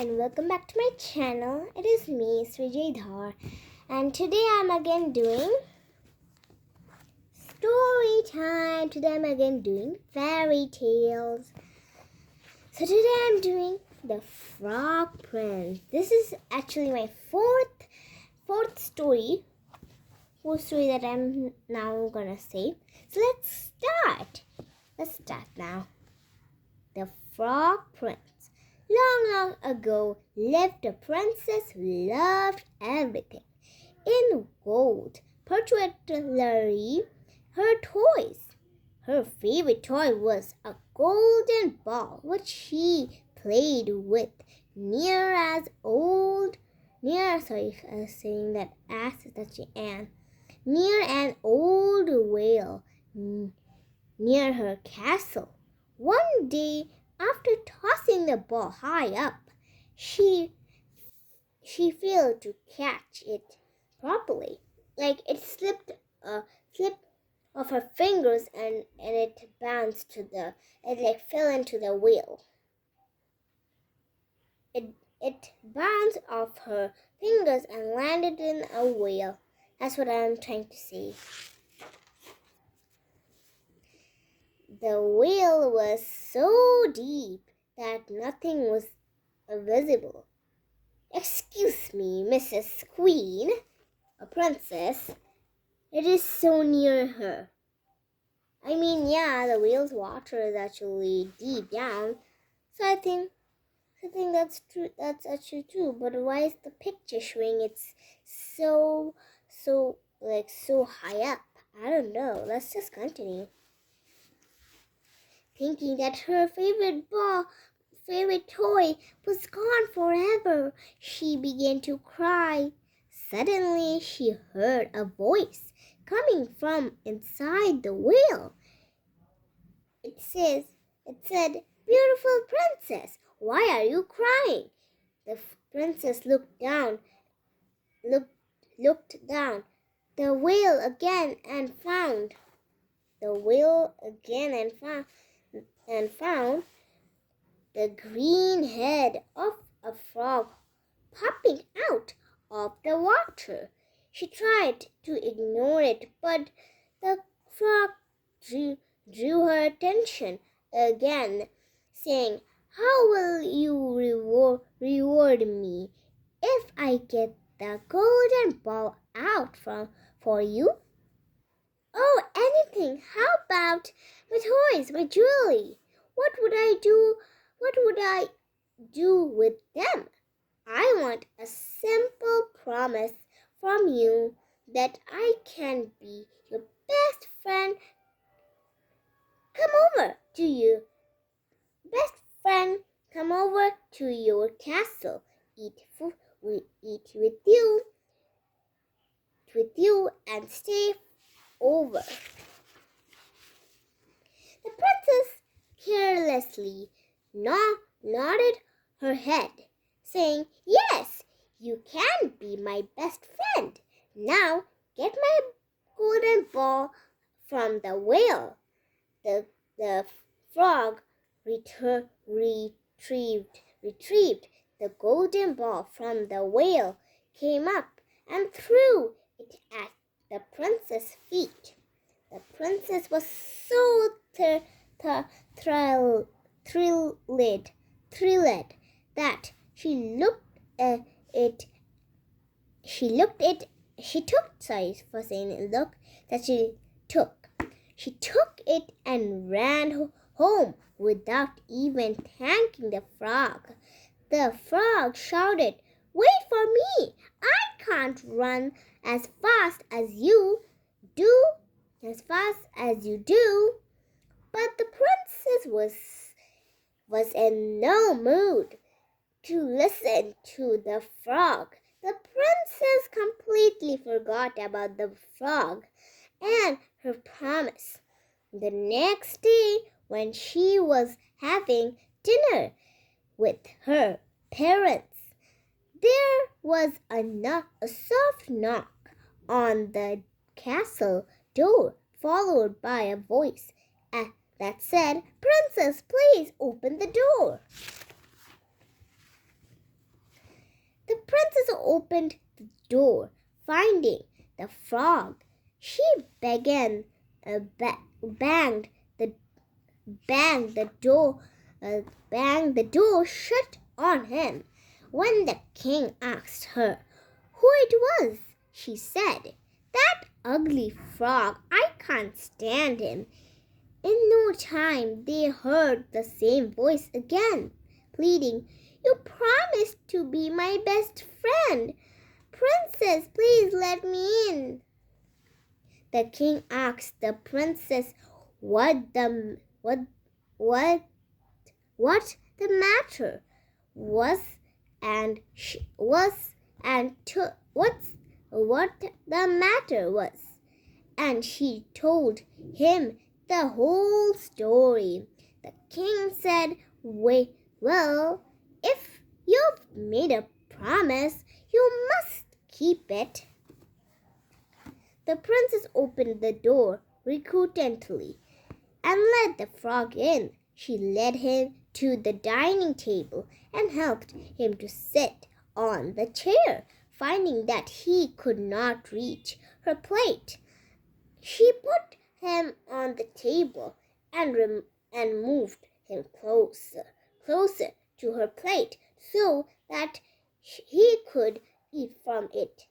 and welcome back to my channel. It is me, Srijaydhar, and today I'm again doing story time. Today I'm again doing fairy tales. So today I'm doing The Frog Prince. This is actually my fourth story that I'm now gonna say. So let's start now. The Frog Prince. Long ago lived a princess who loved everything in gold, particularly her toys. Her favorite toy was a golden ball which she played with near an old whale near her castle. One day, after tossing the ball high up, she failed to catch it properly. Like it slipped off her fingers and it fell into the wheel. It bounced off her fingers and landed in a whale. That's what I'm trying to say. The whale was so deep that nothing was visible. "Excuse me, Mrs. Queen," a princess. "It is so near her." I mean, yeah, the whale's water is actually deep down, so I think that's true. That's actually true. But why is the picture showing it's so high up? I don't know. Let's just continue. Thinking that her favorite toy was gone forever, she began to cry. Suddenly, she heard a voice coming from inside the whale. It said, "Beautiful princess, why are you crying?" The princess looked down the whale again and found the green head of a frog popping out of the water. She tried to ignore it, but the frog drew her attention again, saying, "How will you reward me if I get the golden ball out for you?" "Oh, anything. How about my toys, my jewelry? What would I do with them?" "I want a simple promise from you that I can be your best friend. Come over to your castle, eat with you and stay over." The princess carelessly nodded her head, saying, "Yes, you can be my best friend. Now get my golden ball from the whale." The frog retrieved the golden ball from the whale, came up and threw it at the princess' feet. The princess was so thrilled that she took it and ran home without even thanking the frog. The frog shouted, "Wait for me! I can't run as fast as you do. But the princess was in no mood to listen to the frog. The princess completely forgot about the frog and her promise. The next day, when she was having dinner with her parents, there was a soft knock on the castle door, followed by a voice that said, "Princess, please open the door." opened the door, finding the frog. She began banged the door, banged the door shut on him. When the king asked her who it was, she said, "That ugly frog, I can't stand him." In no time they heard the same voice again, pleading, "You promised to be my best friend. Princess, please let me in." The king asked the princess what the matter was what the matter was, and she told him the whole story. The king said, "Well, if you've made a promise, you must keep it." The princess opened the door reluctantly and let the frog in. She led him to the dining table and helped him to sit on the chair. Finding that he could not reach her plate, she put him on the table and moved him closer to her plate so that he could eat from it.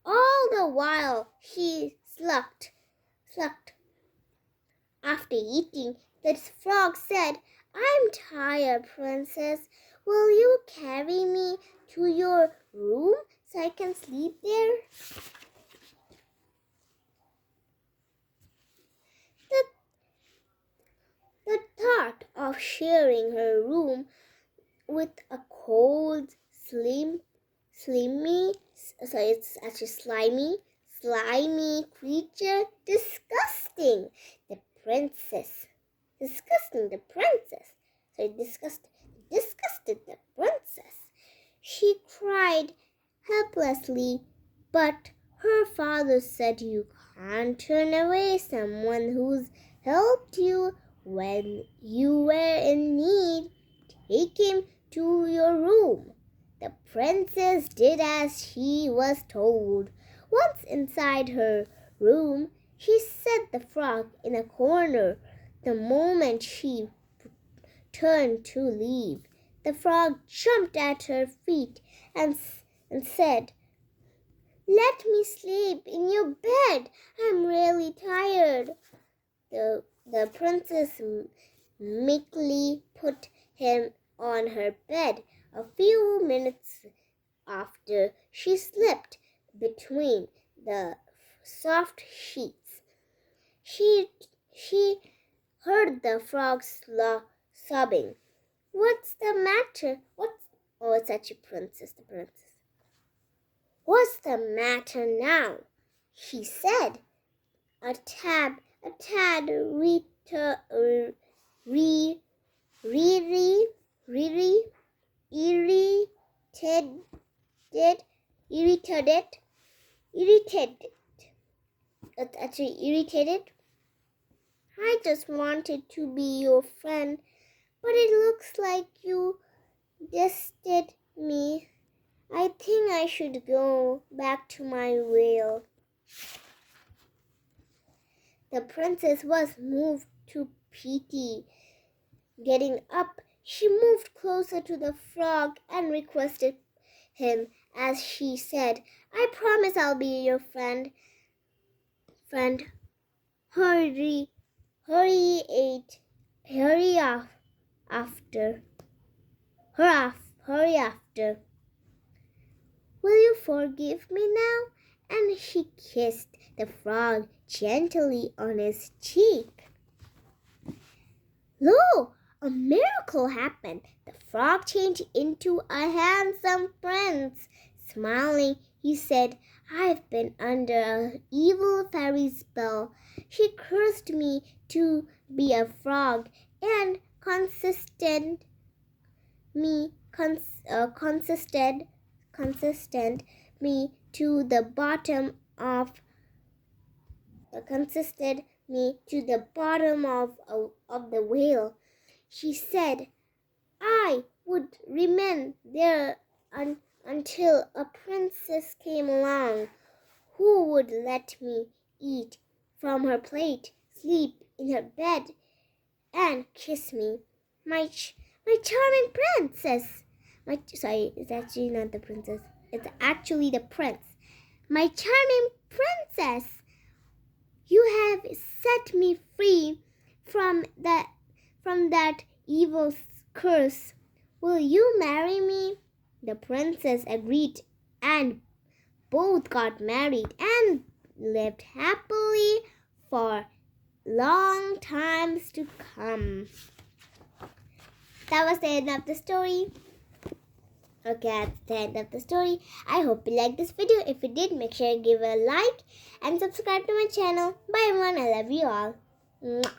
All the while she slucked. After eating, the frog said, "I'm tired, princess. Will you carry me to your room so I can sleep there?" The thought of sharing her room with a cold, slimy creature disgusting the princess. Disgusted the princess. She cried helplessly, but her father said, "You can't turn away someone who's helped you when you were in need. Take him to your room." The princess did as she was told. Once inside her room, she set the frog in a corner. The moment she turned to leave, the frog jumped at her feet and said, "Let me sleep in your bed. I'm really tired." The princess meekly put him on her bed. A few minutes after, she slipped between the soft sheets. She heard the frog sobbing. "What's the matter? Oh, it's actually the princess. "What's the matter now?" she said, a tad irritated. It's actually irritated. "I just wanted to be your friend, but it looks like you disted me. I think I should go back to my whale." The princess was moved to pity. Getting up, she moved closer to the frog and requested him as she said, "I promise I'll be your friend. Hurry after. Hurry after. Will you forgive me now?" And she kissed the frog gently on his cheek. Lo! A miracle happened. The frog changed into a handsome prince. Smiling, he said, "I've been under an evil fairy's spell. She cursed me to be a frog and consisted me to the bottom of the whale." She said, "I would remain there until a princess came along who would let me eat from her plate, sleep in her bed, and kiss me. My charming princess. Sorry, it's actually not the princess. It's actually the prince. My charming princess, you have set me free from that evil curse. Will you marry me? The princess agreed, and both got married and lived happily for long times to come. That was the end of the story. Okay, that's the end of the story. I hope you liked this video. If you did, make sure you give a like and subscribe to my channel. Bye everyone. I love you all. Mwah.